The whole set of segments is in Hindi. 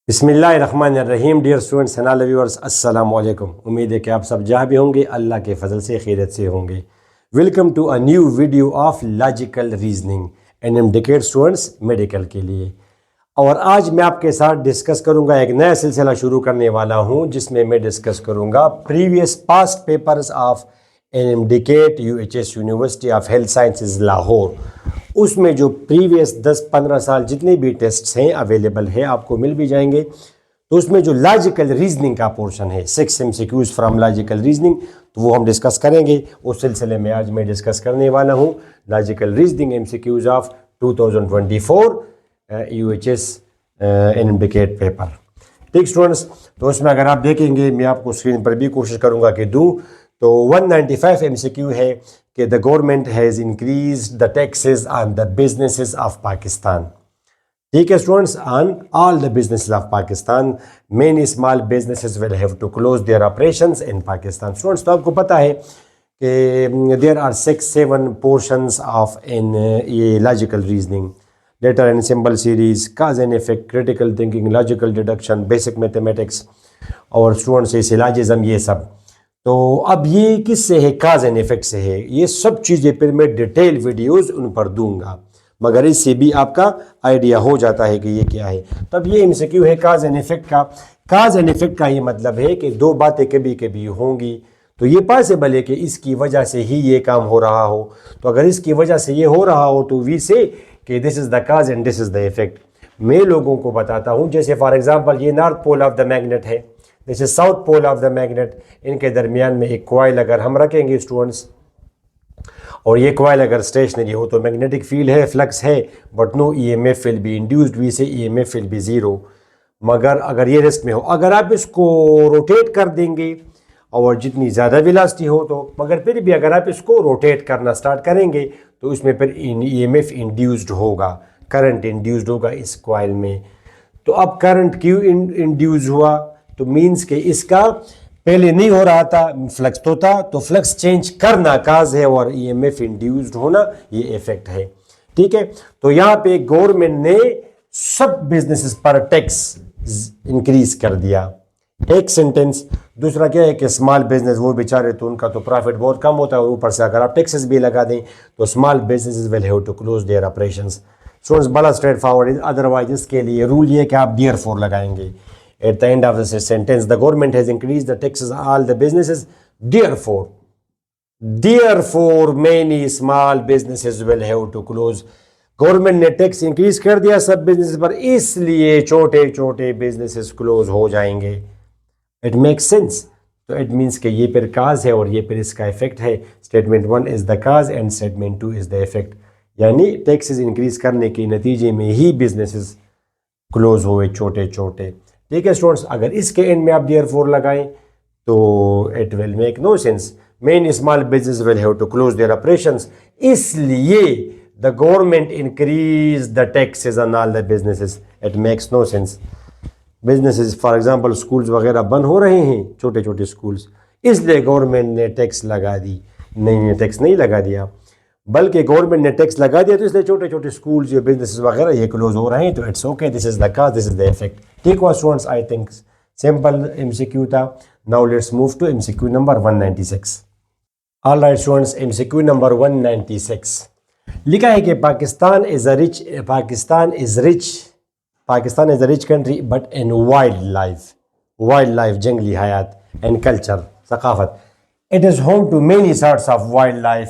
बिस्मिल्लाहिर्रहमानिर्रहीम। Dear students and all viewers, अस्सलाम वालेकुम। उम्मीद है कि आप सब जहाँ भी होंगे अल्लाह के फजल से खैरियत से होंगे। Welcome to a new video of logical reasoning NMDCAT students medical के लिए। और आज मैं आपके साथ डिस्कस करूंगा, एक नया सिलसिला शुरू करने वाला हूं जिसमें मैं डिस्कस करूंगा previous past papers of NMDCAT UHS university of health sciences Lahore. उसमें जो प्रीवियस 10-15 साल जितने भी टेस्ट्स हैं अवेलेबल है, आपको मिल भी जाएंगे। तो उसमें जो लॉजिकल रीजनिंग का पोर्शन है, 6 MCQs फ्रॉम लॉजिकल रीजनिंग, तो वो हम डिस्कस करेंगे। उस सिलसिले में आज मैं डिस्कस करने वाला हूँ logical reasoning MCQs of 2024 UHS NMDCAT paper. ठीक स्टूडेंट्स, तो उसमें अगर आप देखेंगे, मैं आपको स्क्रीन पर भी कोशिश करूँगा कि दूँ, तो 195 MCQ है कि the government has increase the taxes on the businesses of Pakistan. ठीक है students, on all the businesses of Pakistan many small businesses will have to close their operations in Pakistan. Students, तो आपको पता है कि there are 6-7 portions of in ये logical reasoning, letter and symbol series, cause and effect, critical thinking, logical deduction, basic mathematics और स्टूडेंट्स ये सिलॉजिज्म, ये सब। तो अब ये किससे है? काज एंड इफेक्ट से है। ये सब चीज़ें फिर मैं डिटेल वीडियोस उन पर दूंगा, मगर इससे भी आपका आइडिया हो जाता है कि ये क्या है। तब ये MCQ है काज एंड इफेक्ट का। काज एंड इफेक्ट का ये मतलब है कि दो बातें कभी कभी होंगी, तो ये पॉसिबल है कि इसकी वजह से ही ये काम हो रहा हो। तो अगर इसकी वजह से ये हो रहा हो तो वी से कि this is the cause and this is the effect. मैं लोगों को बताता हूँ, जैसे फॉर एग्जांपल ये north pole of the magnet है, जैसे south pole of the magnet, इनके दरमियान में एक कॉइल अगर हम रखेंगे स्टूडेंट्स, और ये कॉइल अगर स्टेशनरी हो तो मैग्नेटिक फील्ड है, फ्लक्स है, but no EMF will be induced, we say EMF will be zero. मगर अगर ये रेस्ट में हो, अगर आप इसको रोटेट कर देंगे और जितनी ज़्यादा वेलोसिटी हो तो, मगर फिर भी अगर आप इसको रोटेट करना स्टार्ट करेंगे तो उसमें फिर EMF इंड्यूस्ड होगा, करंट इंड्यूस्ड होगा इस कॉइल में। तो अब करंट क्यों इंड्यूस हुआ? तो मीन्स के इसका पहले नहीं हो रहा था, फ्लक्स तो था, तो फ्लक्स चेंज करना काज है और EMF इंड्यूस्ड होना ये इफेक्ट है। ठीक है, तो यहाँ पे गवर्नमेंट ने सब बिजनेसेस पर टैक्स इंक्रीज कर दिया, एक सेंटेंस। दूसरा क्या है कि स्मॉल बिजनेस, वो बेचारे तो उनका तो प्रॉफिट बहुत कम होता है, ऊपर से अगर आप टैक्सेस भी लगा दें तो small businesses will have to close their operations. Students, बड़ा स्ट्रेट फॉरवर्ड, अदरवाइज इसके लिए रूल ये कि आप देयरफॉर लगाएंगे at the end of the sentence। the government has increased the taxes on all the businesses, therefore many small businesses will have to close। Government ने टैक्स इंक्रीज कर दिया सब बिजनेस पर, इसलिए छोटे छोटे बिजनेसेस क्लोज हो जाएंगे। It makes sense. तो इट मीन्स कि ये फिर काज है और ये फिर इसका इफेक्ट है। Statement 1 is the cause and statement 2 is the effect, यानी टैक्सेस इंक्रीज करने के नतीजे में ही बिजनेसेस क्लोज हुए छोटे छोटे। ठीक है स्टूडेंट्स, अगर इसके एंड में आप देयरफॉर लगाएं तो it will make no sense. Many small business will have to close their operations, इसलिए the government increase the taxes on all the businesses. It makes no sense. Businesses for example schools वगैरह बंद हो रहे हैं, छोटे छोटे स्कूल्स, इसलिए गवर्नमेंट ने टैक्स लगा दी। नहीं, टैक्स नहीं लगा दिया, बल्कि गवर्नमेंट ने टैक्स लगा दिया, तो इसलिए छोटे छोटे स्कूल्स, जो बिजनेस वगैरह ये क्लोज हो रहे हैं। तो it's okay, this is the cause, this is the effect. ठीक हुआ students, I think simple MCQ था। Now let's move to MCQ number 196। Alright students, MCQ number 196 लिखा है कि Pakistan is a rich country but in wild life जंगली हयात एंड कल्चर सकाफत। It is home to many sorts of wild life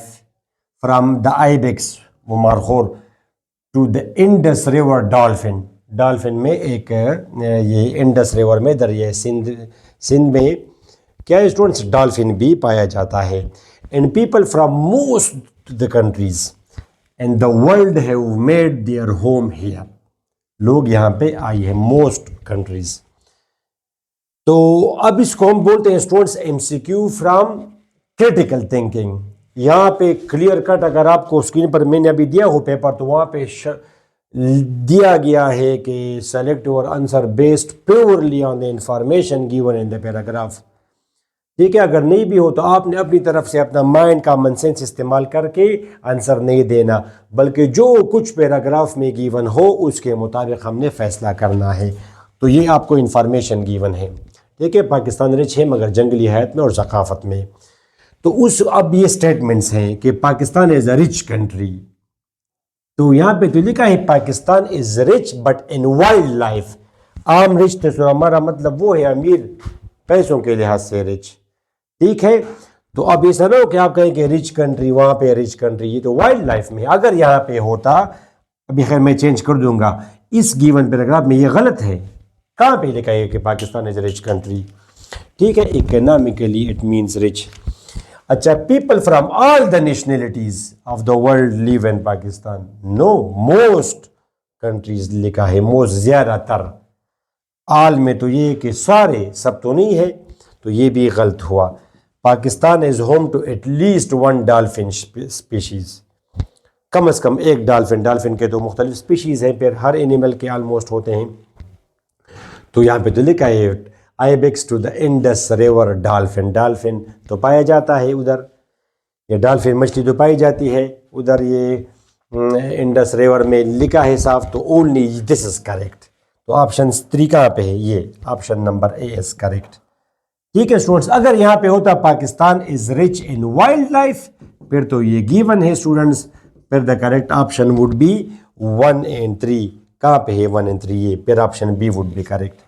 from the ibex वो markhor to the Indus River dolphin। Dolphin में एक ये इंडस रिवर में दरिया सिंध में क्या स्टूडेंट्स डॉल्फिन भी पाया जाता है। And people from most the countries and the world have made their home here. लोग यहाँ पे आए हैं, मोस्ट कंट्रीज। तो अब इसको हम बोलते हैं students MCQ from critical thinking. यहाँ पे क्लियर कट, अगर आपको स्क्रीन पर मैंने अभी दिया हो पेपर, तो वहाँ पे दिया गया है कि select your answer based purely on the information given in the paragraph. ठीक है, अगर नहीं भी हो तो आपने अपनी तरफ से अपना माइंड कॉमन सेंस इस्तेमाल करके आंसर नहीं देना, बल्कि जो कुछ पैराग्राफ में गिवन हो उसके मुताबिक हमने फैसला करना है। तो ये आपको इंफॉर्मेशन गिवन है, ठीक है। पाकिस्तान रिच है मगर जंगली हयात में और सकाफत में। तो उस अब ये स्टेटमेंट्स हैं कि Pakistan is a rich country. तो यहाँ पे तो लिखा है Pakistan is rich but in wild life. आम रिच तो हमारा मतलब वो है अमीर पैसों के लिहाज से रिच, ठीक है। तो अब ऐसा ना हो कि आप कहें कि रिच कंट्री, वहाँ पे रिच कंट्री, ये तो वाइल्ड लाइफ में। अगर यहाँ पे होता, अभी खैर मैं चेंज कर दूंगा, इस गिवन पैराग्राफ में ये गलत है। कहाँ पे लिखा है कि पाकिस्तान इज रिच कंट्री, ठीक है। Economically it means rich. अच्छा, people from all the nationalities of the world live in Pakistan. No, most countries लिखा है, मोस्ट ज्यादातर। आल में तो ये कि सारे, सब तो नहीं है, तो ये भी गलत हुआ। Pakistan is home to at least one dolphin species, कम से कम एक डॉल्फिन। डॉल्फिन के तो मुख्तलिफ स्पीशीज हैं, फिर हर एनिमल के आलमोस्ट होते हैं। तो यहाँ पे तो लिखा है ibex to the Indus river dolphin. Dolphin तो पाया जाता है उधर, ये डॉल्फिन मछली तो पाई जाती है उधर, ये इंडस रिवर में लिखा है साफ। तो ओनली दिस इज करेक्ट। तो ऑप्शन 3 कहाँ पे है, ये option number A is correct, ठीक है स्टूडेंट्स। अगर यहाँ पे होता Pakistan is rich in wild life, फिर तो ये गिवन है स्टूडेंट्स, फिर the correct option would B 1 and 3। कहाँ पे है 1 and 3, ये फिर option B would be correct.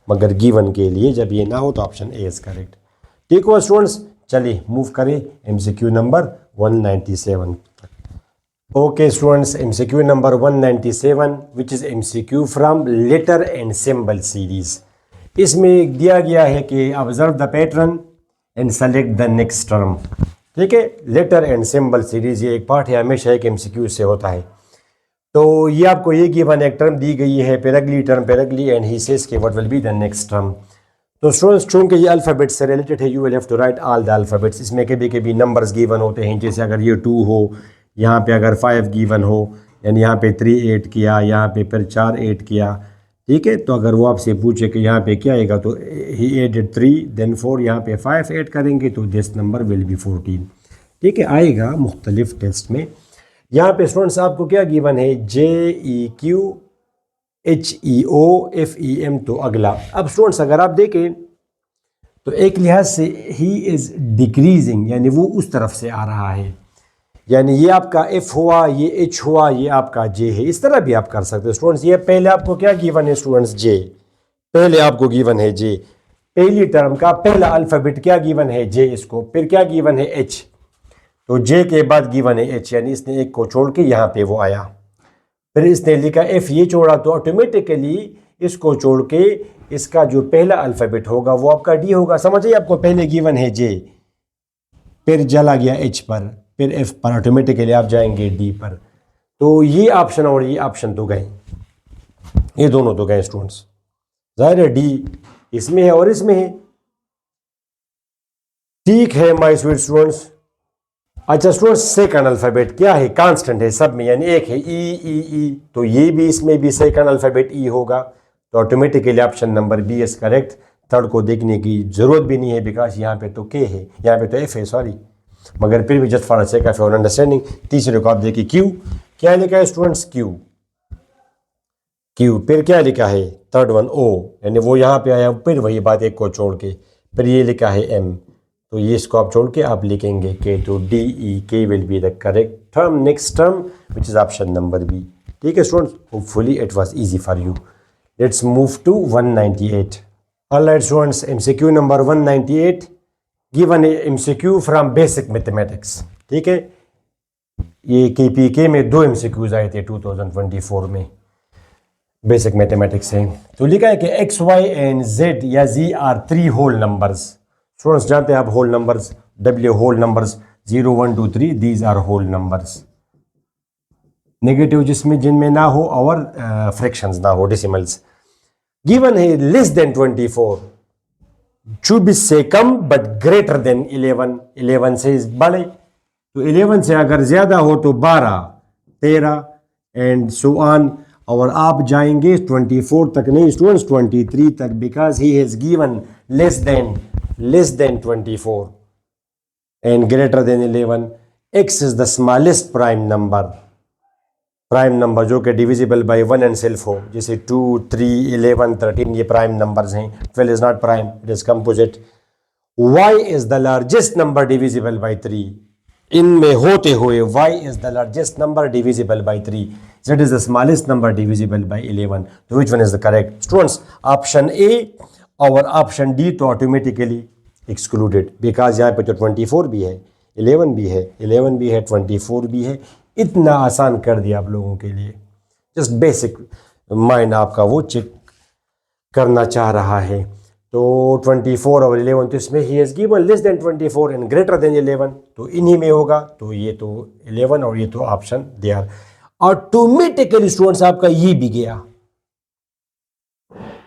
मगर गिवन के लिए जब ये ना हो तो ऑप्शन ए इज करेक्ट, ठीक हो स्टूडेंट्स। चलिए मूव करें एमसीक्यू नंबर 197 तक। Okay students, MCQ number 197 which is MCQ from letter and symbol series. इसमें दिया गया है कि observe the pattern and select the next term, ठीक है। लेटर एंड सिंबल सीरीज ये एक पार्ट है, हमेशा एक एमसीक्यू से होता है। तो ये आपको ये गिवन एक टर्म दी गई है, फिर अगली टर्म, फिर अगली, एंड ही सेज के what will be the next term. तो स्टूडेंट्स चूंकि ये अल्फ़ाबेट से रिलेटेड है, you will have to write all the alphabets. इसमें कभी कभी नंबर्स गिवन होते हैं, जैसे अगर ये 2 हो, यहाँ पे अगर 5 गिवन हो, यानी यहाँ पे 3 8 किया, यहाँ पे फिर 4 8 किया, ठीक है। तो अगर वो आपसे पूछे कि यहाँ पे क्या आएगा, तो ही एडेड 3 देन 4, यहाँ पे 5 ऐड करेंगे तो दिस नंबर विल बी 14, ठीक है। आएगा मुख्तलिफ टेस्ट में। यहाँ पे स्टूडेंट्स आपको क्या गिवन है, JEQ HEO FEM, तो अगला। अब स्टूडेंट्स अगर आप देखें तो एक लिहाज से ही इज़ डिक्रीजिंग, यानी वो उस तरफ से आ रहा है, यानी ये आपका F हुआ, ये H हुआ, ये आपका J है। इस तरह भी आप कर सकते हो स्टूडेंट्स। ये पहले आपको क्या गिवन है स्टूडेंट्स, J, पहले आपको गिवन है J, पहली टर्म का पहला अल्फ़ाबेट क्या गिवन है, J, इसको फिर क्या गिवन है, H, तो J के बाद गिवन है H, यानी इसने एक को छोड़ के यहाँ पे वो आया। फिर इसने लिखा F, ये छोड़ा, तो ऑटोमेटिकली इसको छोड़ के इसका जो पहला अल्फ़ाबेट होगा वो आपका D होगा। समझिए, आपको पहले गिवन है J, फिर चला गया H पर, फिर F पर, ऑटोमेटिकली आप जाएंगे D पर। तो ये ऑप्शन और ये ऑप्शन तो गए, ये दोनों तो गए स्टूडेंट्स। जाहिर है D इसमें है और इसमें है, ठीक है माय स्वीट स्टूडेंट्स। अच्छा स्टूडेंट्स, सेकंड अल्फ़ाबेट क्या है, कांस्टेंट है सब में, यानी एक है E, तो ये भी इसमें भी सेकंड अल्फ़ाबेट E होगा। तो automatically option number B is correct. Third को देखने की ज़रूरत भी नहीं है, बिकॉज यहाँ पे तो K है, यहाँ पे तो F है, सॉरी, मगर फिर भी just for sake of your understanding. तीसरे को आप देखिए Q, क्या लिखा है स्टूडेंट्स, Q, फिर क्या लिखा है थर्ड वन O, यानी वो यहाँ पे आया, फिर वही बात एक को छोड़ के, फिर ये लिखा है M, तो ये इसको आप छोड़ के आप लिखेंगे K, तो DE, K will be the correct term, next term which is option number B, ठीक है students. Hopefully it was easy for you. Let's move to 198। Alright students, MCQ number 198 given है, MCQ फ्रॉम बेसिक मैथमेटिक्स, ठीक है। ये KPK में 2 MCQs आए थे 2024 में, बेसिक मैथमेटिक्स है। तो लिखा है कि X, Y एंड Z या Z are 3 whole numbers. Students जानते हैं आप whole numbers, W whole numbers, 0 1 2 3, these are whole numbers. Negative जिनमें ना हो और फ्रैक्शंस ना हो, डेसिमल्स। गिवन है लेस देन 24, 24 से कम बट ग्रेटर देन 11, 11 से बड़े। तो 11 से अगर ज्यादा हो तो 12, 13 एंड सो ऑन, और आप जाएंगे 24 तक नहीं स्टूडेंट्स, 23 तक, because he has given less than 24 and greater than 11. X is the smallest prime number. Prime number जो कि डिविजिबल बाय 1 एंड सेल्फ हो, जैसे 2, 3, 11, 13 ये प्राइम नंबर्स हैं। 12 is not prime, it is composite. y is the largest number divisible by 3, इनमें होते हुए y is the largest number divisible by 3, z is the smallest number divisible bye 11। तो which one is the correct students? Option A और ऑप्शन डी तो ऑटोमेटिकली एक्सक्लूडेड, बिकॉज यहाँ पे तो 24 भी है, 11 भी है, 11 भी है, 24 भी है। इतना आसान कर दिया आप लोगों के लिए, जस्ट बेसिक माइंड आपका वो चेक करना चाह रहा है। तो 24 और 11, तो इसमें he has given less than 24 and greater than 11, तो इन्हीं में होगा। तो ये तो 11 और ये तो option they are automatically students आपका ये भी गया,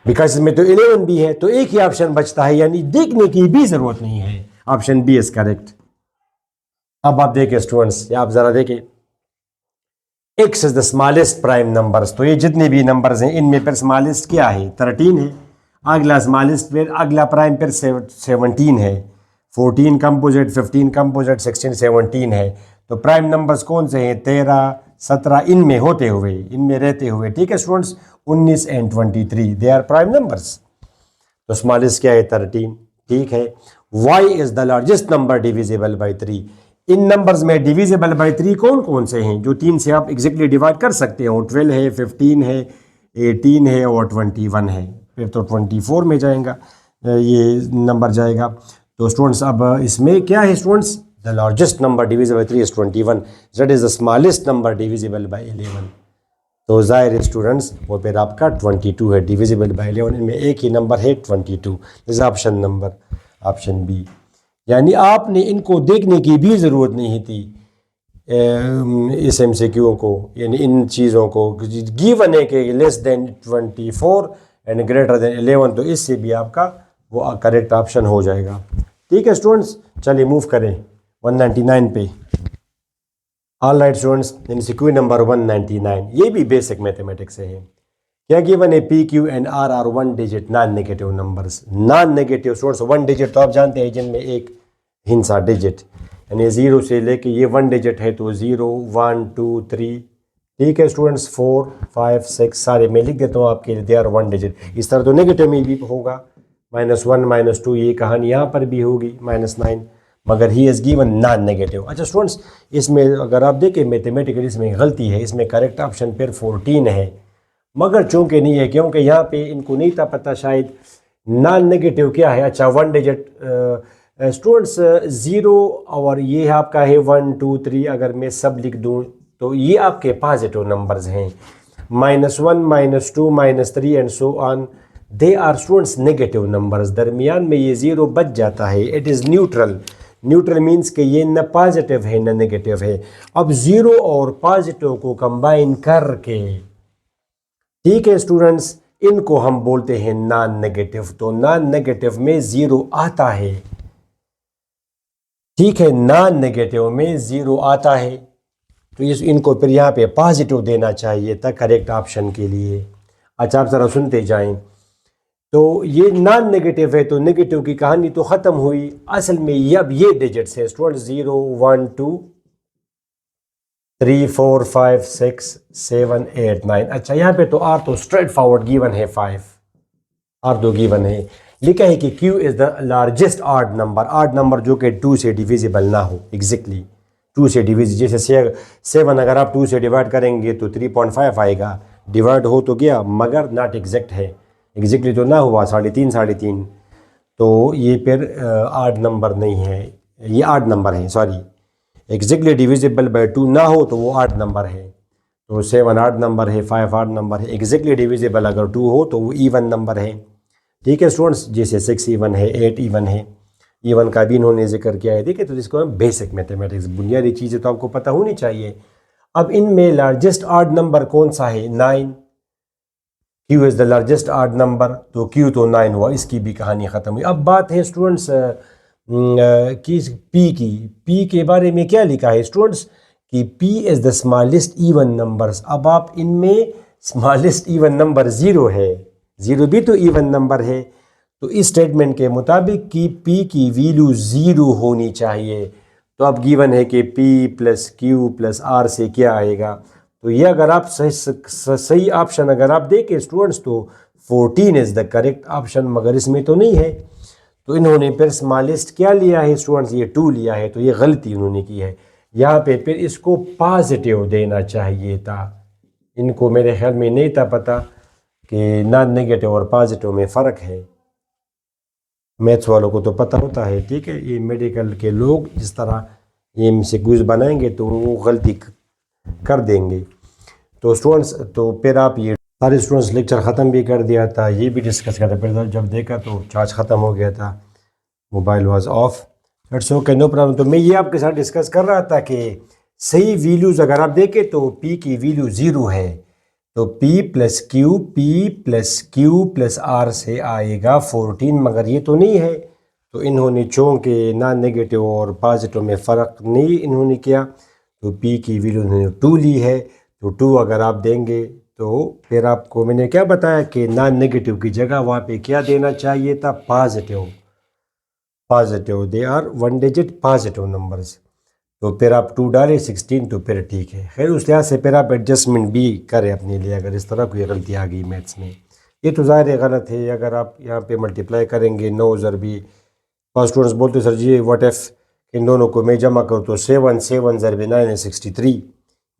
बिकॉज इसमें तो 11 भी है, तो एक ही ऑप्शन बचता है, यानी देखने की भी जरूरत नहीं है। Option B is correct. अब आप देखें स्टूडेंट्स, आप जरा देखें, x is the smallest prime numbers, तो ये जितने भी नंबर्स हैं इनमें पर स्मॉलेस्ट क्या है? 13 है। अगला स्मॉलेस्ट पर अगला प्राइम पर 17 है, 14 कंपोजिट, 15 कंपोजिट, 16, 17 है। तो प्राइम नंबर्स कौन से हैं? 13, 17 इनमें होते हुए, इनमें रहते हुए, ठीक है students, 19 and 23 they are prime numbers. तो स्मॉलेस्ट क्या है? 13, ठीक है। y is the largest number divisible by 3, इन नंबर्स में डिविजिबल बाय 3 कौन कौन से हैं जो 3 से आप एग्जैक्टली डिवाइड कर सकते हो? 12 है, 15 है, 18 है और 21 है। फिर तो 24 में जाएगा, ये नंबर जाएगा। तो स्टूडेंट्स अब इसमें क्या है students? The largest number divisible by 3 is 21, that is the smallest number divisible bye 11। तो ज़ाहिर स्टूडेंट्स वो फिर आपका 22 है डिविजिबल बाय 11, इनमें एक ही नंबर है 22, this option number, option B. यानी आपने इनको देखने की भी ज़रूरत नहीं थी इस MCQ को, यानी इन चीज़ों को। गिवन है कि less than 24 and greater than 11, तो इससे भी आपका वो करेक्ट ऑप्शन हो जाएगा। ठीक है स्टूडेंट्स, चलिए मूव करें 199 पे। All right students, MCQ number 199, ये भी बेसिक मैथमेटिक्स से है। क्या गिवन है? P, Q and R are 1 digit non negative numbers. Non negative students 1 digit तो आप जानते हैं जिनमें एक हिंसा डिजिट, यानी 0 से लेके ये 1 डिजिट है, तो 0, 1, 2, 3, ठीक है स्टूडेंट्स, 4, 5, 6 सारे मैं लिख देता हूँ आपके लिए, दे आर 1 डिजिट। इस तरह तो नेगेटिव में भी होगा, -1, -2, ये कहानी यहाँ पर भी होगी, -9, मगर he is given non negative. अच्छा स्टूडेंट्स, इसमें अगर आप देखें मैथमेटिकली इसमें गलती है, इसमें करेक्ट ऑप्शन फिर 14 है, मगर चूंकि नहीं है, क्योंकि यहाँ पे इनको नहीं था पता शायद नॉन नेगेटिव क्या है। अच्छा 1 डिजिट स्टूडेंट्स 0 और ये आपका है 1, 2, 3, अगर मैं सब लिख दूँ तो ये आपके पॉजिटिव नंबर्स हैं, -1, -2, -3 and so on, they are students negative numbers. दरमियान में ये 0 बच जाता है, it is neutral. Neutral means कि ये न पॉजिटिव है न नेगेटिव है। अब 0 और पॉजिटिव को कंबाइन करके, ठीक है स्टूडेंट्स, इनको हम बोलते हैं नॉन नेगेटिव। तो नॉन नेगेटिव में 0 आता है, ठीक है, नॉन नेगेटिव में 0 आता है, तो इनको फिर यहाँ पे पॉजिटिव देना चाहिए था करेक्ट ऑप्शन के लिए। अच्छा आप ज़रा सुनते जाएं, तो ये नॉन नेगेटिव है, तो नेगेटिव की कहानी तो ख़त्म हुई। असल में ये अब ये डिजिट्स है स्टूडेंट, 0, 1, 2, 3, 4, 5, 6, 7, 8, 9। अच्छा यहाँ पे तो आर तो स्ट्रेट फॉरवर्ड गिवन है 5, आर तो गिवन है। लिखा है कि Q is the largest odd number जो कि 2 से डिविजिबल ना हो, एग्जैक्टली 2 से डिविजिबल। जैसे 7 अगर आप 2 से डिवाइड करेंगे तो 3.5 आएगा, डिवाइड हो तो गया मगर नॉट एग्जैक्ट है, एग्जैक्टली तो ना हुआ, 3.5, तो ये फिर ऑड नंबर नहीं है, ये ऑड नंबर है, सॉरी, एग्जैक्टली डिविजिबल बाय 2 ना हो तो वो ऑड नंबर है। तो 7 ऑड नंबर है, 5 ऑड नंबर है, एग्जैक्टली डिविजिबल अगर 2 हो तो वो इवन नंबर है। ठीक है स्टूडेंट्स, जैसे 6 इवन है, 8 इवन है, इवन का भी इन्होंने जिक्र किया है। देखिए, तो जिसको हम बेसिक मैथमेटिक्स, बुनियादी चीज़ें तो आपको पता होनी चाहिए। अब इनमें लार्जेस्ट ऑड नंबर कौन सा है? 9। Q is the largest odd number, तो Q तो 9 हुआ, इसकी भी कहानी ख़त्म हुई। अब बात है स्टूडेंट्स कि P के बारे में क्या लिखा है स्टूडेंट्स कि P is the smallest even numbers. अब आप इनमें स्मॉलेस्ट इवन नंबर 0 है, 0 भी तो इवन नंबर है, तो इस स्टेटमेंट के मुताबिक कि P की वैल्यू 0 होनी चाहिए। तो अब गिवन है कि P + Q + R से क्या आएगा, तो ये अगर आप सही ऑप्शन अगर आप देखें स्टूडेंट्स तो 14 इज़ द करेक्ट ऑप्शन, मगर इसमें तो नहीं है। तो इन्होंने फिर स्मॉलेस्ट क्या लिया है स्टूडेंट्स, ये 2 लिया है, तो ये गलती उन्होंने की है। यहाँ पे फिर इसको पॉजिटिव देना चाहिए था, इनको मेरे ख्याल में नहीं था पता कि नॉन नेगेटिव और पॉजिटिव में फ़र्क है। मैथ्स वालों को तो पता होता है, ठीक है। ये मेडिकल के लोग जिस तरह ये MCQs बनाएंगे तो वो गलती कर देंगे। तो स्टूडेंट्स तो फिर आप ये सारे स्टूडेंट्स लेक्चर ख़त्म भी कर दिया था, ये भी डिस्कस कर रहे, फिर जब देखा तो चार्ज ख़त्म हो गया था, mobile was off. It's okay, no problem. तो मैं ये आपके साथ डिस्कस कर रहा था कि सही वैल्यूज़ अगर आप देखें तो P की वैल्यू 0 है, तो P plus Q plus R से आएगा 14, मगर ये तो नहीं है। तो इन्होंने चूँकि नॉन नेगेटिव और पॉजिटिव में फ़र्क नहीं इन्होंने किया, तो P की वैल्यू इन्होंने 2 ली है। तो 2 अगर आप देंगे तो फिर आपको मैंने क्या बताया कि नॉन नेगेटिव की जगह वहाँ पे क्या देना चाहिए था, positive. They are 1 digit positive numbers. तो फिर आप 2 डालें 16, तो फिर ठीक है। खैर उस लिहाज से फिर आप एडजस्टमेंट भी करें अपने लिए, अगर इस तरह कोई गलती आ गई मैथ्स में। ये तो ज़ाहिर है गलत है। अगर आप यहाँ पे मल्टीप्लाई करेंगे 9 ज़रबी, पाँच स्टूडेंट्स बोलते सर जी व्हाट इफ़ इन दोनों को मैं जमा करूँ तो 7 ज़रबी 9 है 63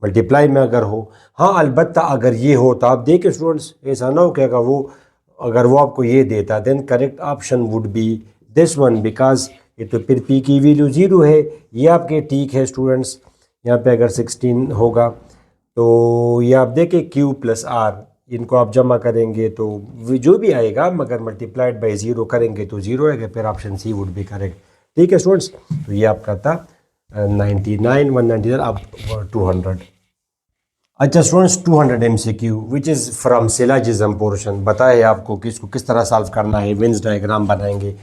मल्टीप्लाई में अगर हो। हाँ अलबत्ता अगर ये हो तो आप देखें स्टूडेंट्स, ऐसा ना हो कि अगर वो आपको ये देता then correct option would be this one, because ये तो फिर P की वैल्यू 0 है। ये आपके ठीक है स्टूडेंट्स। यहाँ पे अगर 16 होगा तो ये आप देखें Q प्लस R, इनको आप जमा करेंगे तो जो भी आएगा, मगर मल्टीप्लाइड बाई 0 करेंगे तो 0 आएगा, फिर option C would be correct. ठीक है स्टूडेंट्स, तो ये आपका था 99 199 अब 200। अच्छा students 200 MCQ which is from syllogism portion, बताए आपको कि इसको किस तरह सॉल्व करना है, वेन्स डायग्राम बनाएंगे।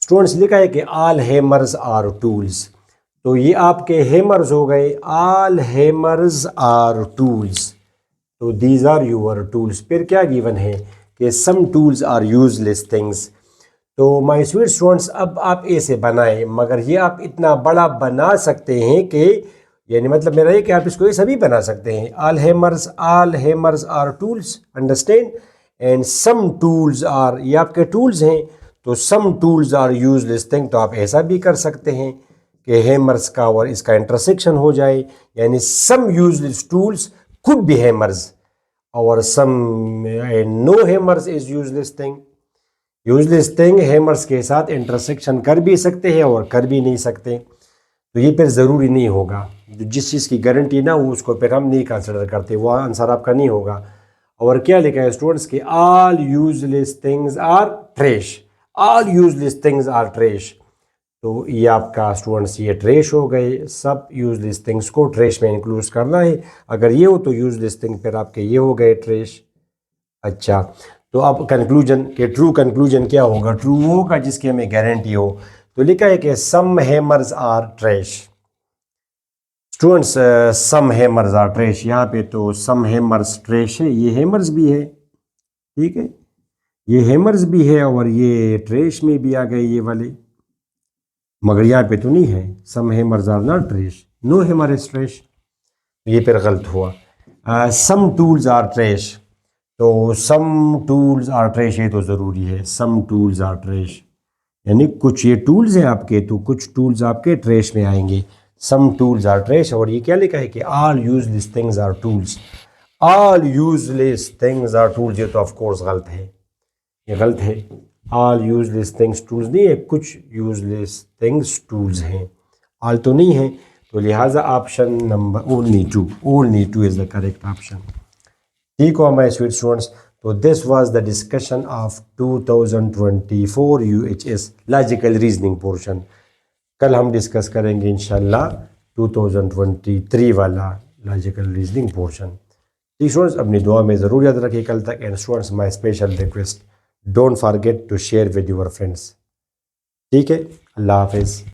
स्टूडेंट्स लिखा है कि ऑल हैमर्स आर टूल्स, तो ये आपके हैमर्स हो गए, ऑल हैमर्स आर टूल्स, तो दीज आर यूर टूल्स। फिर क्या गिवन है कि some tools are useless things. तो माय स्वीट स्टूडेंट्स अब आप ऐसे बनाएं, मगर ये आप इतना बड़ा बना सकते हैं कि यानी मतलब मेरा ये कि आप इसको ये सभी बना सकते हैं। All hammers are tools, understand, and some tools are, ये आपके टूल्स हैं, तो some tools are useless thing, तो आप ऐसा भी कर सकते हैं कि हैमर्स का और इसका इंटरसेक्शन हो जाए, यानी some useless tools could be hammers or some no hammers is useless thing। Useless thing hammers के साथ इंटरसेक्शन कर भी सकते हैं और कर भी नहीं सकते, तो ये फिर ज़रूरी नहीं होगा। जिस चीज़ की गारंटी ना हो उसको फिर हम नहीं कंसिडर करते, वो आंसर आपका नहीं होगा। और क्या लिखा है स्टूडेंट्स के all useless things are trash, all useless things are trash, तो ये आपका स्टूडेंट्स ये ट्रेश हो गए। सब यूजलेस थिंग्स को ट्रेश में इंक्लूड करना है, अगर ये हो तो यूजलेस थिंग फिर आपके ये हो गए ट्रेश। अच्छा तो अब कंक्लूजन के ट्रू कंक्लूजन क्या होगा, ट्रू होगा जिसकी हमें गारंटी हो। तो लिखा है कि some hammers are trash. Students some hammers are trash, यहाँ पे तो सम हैमर्स ट्रेश है, ये हैमर्स भी है, ठीक है, ये हैमर्स भी है और ये ट्रेश में भी आ गए ये वाले, मगर यहाँ पे तो नहीं है। Some hammers are not trash, no hammer is trash, ये फिर गलत हुआ। सम टूल्स आर ट्रेश, तो सम टूल्स आर ट्रेश ये तो ज़रूरी है, सम टूल्स आर ट्रेश, यानी कुछ ये टूल्स हैं आपके तो कुछ टूल्स आपके ट्रेश में आएंगे। सम टूल्स आर ट्रेश, और ये क्या लिखा है कि all useless things are tools, all useless things are tools, ये तो ऑफ कोर्स गलत है, ये गलत है। ऑल यूजलेस थिंग्स टूल्स नहीं है, कुछ यूजलेस थिंग्स टूल्स हैं, ऑल तो नहीं है, तो लिहाजा option number only two is the correct option. ठीक हो माय स्वीट स्टूडेंट्स, तो this was the discussion of 2024 UHS logical reasoning portion. कल हम डिस्कस करेंगे इंशाल्लाह 2023 वाला लॉजिकल रीजनिंग पोर्शन। ठीक स्टूडेंट्स, अपनी दुआ में ज़रूर याद रखिए कल तक। And students my special request, don't forget to share with your friends. ठीक है, अल्लाह हाफिज़।